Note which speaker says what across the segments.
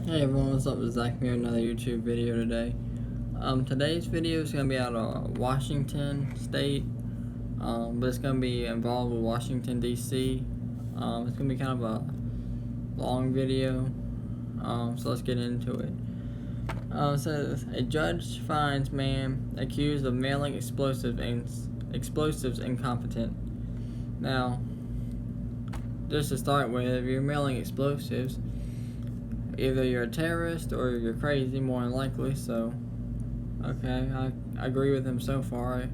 Speaker 1: Hey everyone, what's up? It's Zack I, another YouTube video today. Today's video is going to be out of Washington State, but it's going to be involved with Washington D.C. It's going to be kind of a long video, so let's get into it. It says, a judge finds man accused of mailing explosives incompetent. Now, just to start with, if you're mailing explosives, either you're a terrorist or you're crazy, more than likely, so, okay, I agree with him so far,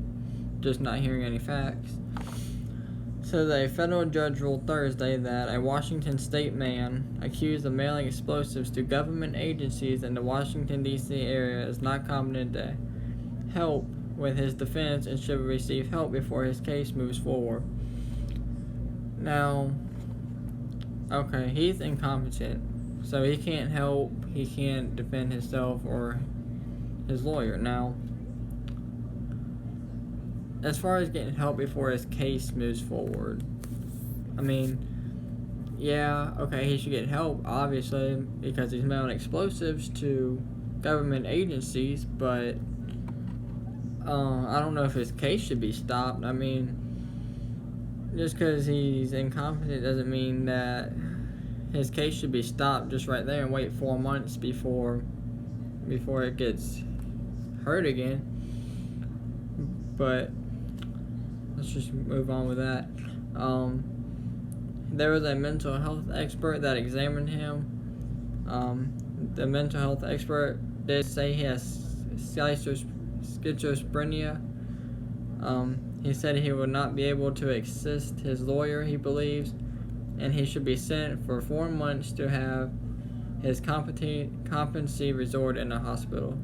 Speaker 1: just not hearing any facts. So a federal judge ruled Thursday that a Washington state man accused of mailing explosives to government agencies in the Washington D.C. area is not competent to help with his defense and should receive help before his case moves forward. Now, okay, he's incompetent. So he can't help, he can't defend himself or his lawyer. Now, as far as getting help before his case moves forward, I mean, yeah, okay, he should get help, obviously, because he's mailing explosives to government agencies, but I don't know if his case should be stopped. I mean, just because he's incompetent doesn't mean that his case should be stopped just right there and wait 4 months before it gets heard again. But let's just move on with that. There was a mental health expert that examined him. The mental health expert did say he has schizophrenia. He said he would not be able to assist his lawyer, he believes, and he should be sent for 4 months to have his competency restored in a hospital.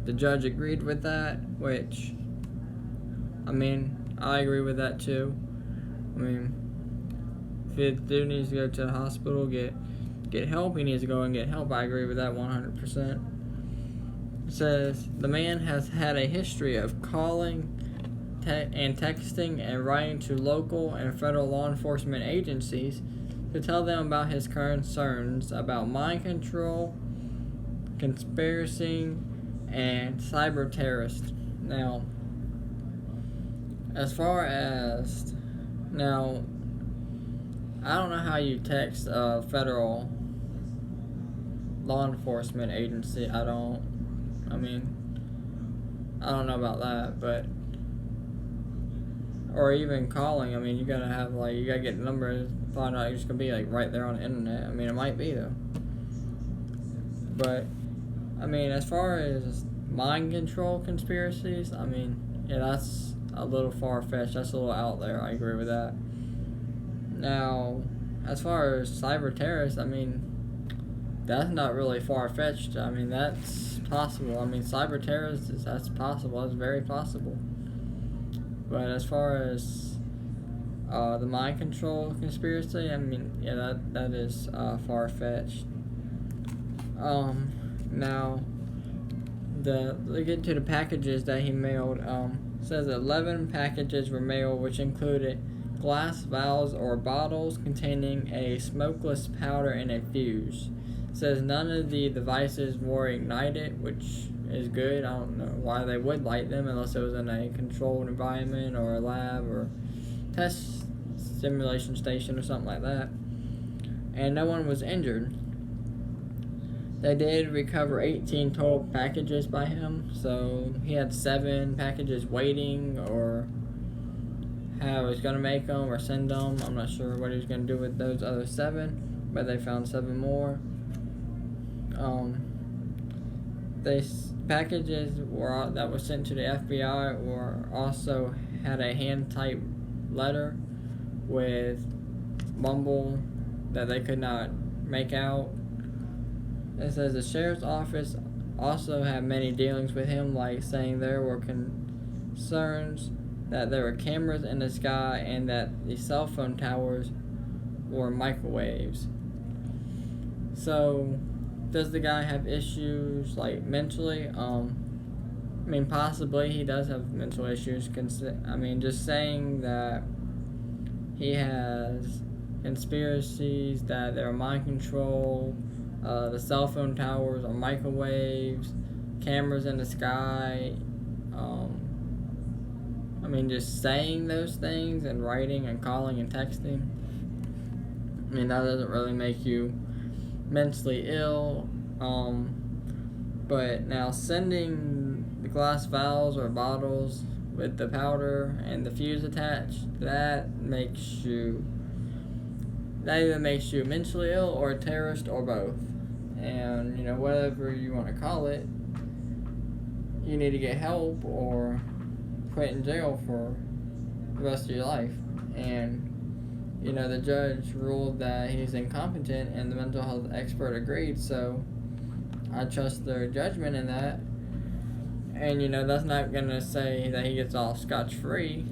Speaker 1: The judge agreed with that, which, I mean, I agree with that too. I mean, if the dude needs to go to the hospital, get help, he needs to go and get help. I agree with that 100%. It says, the man has had a history of calling and texting and writing to local and federal law enforcement agencies to tell them about his concerns about mind control, conspiracy, and cyber terrorists. Now, as far as, now, I don't know how you text a federal law enforcement agency. I don't know about that, but or even calling. I mean, you gotta have, like, you gotta get the number, find out it's gonna be, like, right there on the internet. I mean, it might be, though. But, I mean, as far as mind control conspiracies, I mean, yeah, that's a little far-fetched. That's a little out there. I agree with that. Now, as far as cyber terrorists, I mean, that's not really far-fetched. I mean, that's possible. I mean, cyber terrorists, that's possible. That's very possible. But as far as the mind control conspiracy, I mean, yeah, that is far-fetched. Now, let's get to the packages that he mailed. Says 11 packages were mailed, which included glass vials or bottles containing a smokeless powder and a fuse. Says none of the devices were ignited, which is good. I don't know why they would light them unless it was in a controlled environment or a lab or test simulation station or something like that. And no one was injured. They did recover 18 total packages by him, so he had 7 packages waiting, or how he was going to make them or send them. I'm not sure what he was going to do with those other 7, but they found 7 more. These packages that were sent to the FBI also had a hand-typed letter with mumble that they could not make out. It says the sheriff's office also had many dealings with him, like saying there were concerns that there were cameras in the sky and that the cell phone towers were microwaves. So, does the guy have issues, like, mentally? I mean, possibly he does have mental issues. I mean, just saying that he has conspiracies, that they're mind control, the cell phone towers or microwaves, cameras in the sky. Just saying those things and writing and calling and texting. That doesn't really make you mentally ill. But now sending the glass vials or bottles with the powder and the fuse attached, that either makes you mentally ill or a terrorist or both. And, whatever you want to call it, you need to get help or put in jail for the rest of your life. And, the judge ruled that he's incompetent and the mental health expert agreed, so I trust their judgment in that. And, that's not going to say that he gets off scotch-free.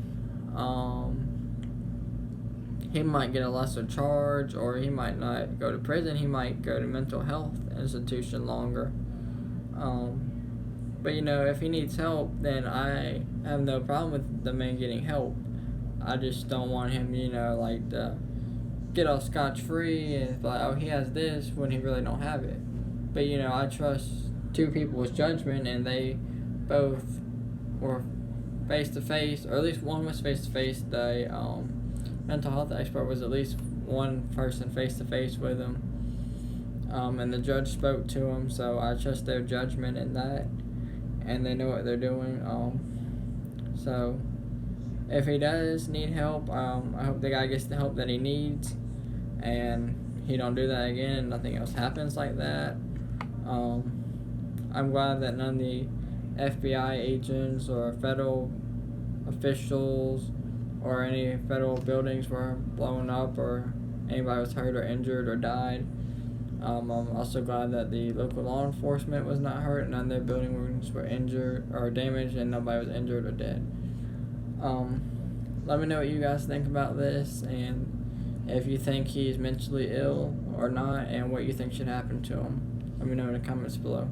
Speaker 1: He might get a lesser charge, or he might not go to prison. He might go to mental health institution longer. But, if he needs help, then I have no problem with the man getting help. I just don't want him, to get off scotch-free and be like, oh, he has this when he really don't have it. But, I trust two people's judgment, and they both were face-to-face, or at least one was face-to-face. The mental health expert was at least one person face-to-face with him. And the judge spoke to him, so I trust their judgment in that, and they know what they're doing. So if he does need help, I hope the guy gets the help that he needs, and he don't do that again, and nothing else happens like that. I'm glad that none of the FBI agents or federal officials or any federal buildings were blown up or anybody was hurt or injured or died. I'm also glad that the local law enforcement was not hurt and none of their buildings were injured or damaged and nobody was injured or dead. Let me know what you guys think about this, and if you think he's mentally ill or not, and what you think should happen to him. Let me know in the comments below.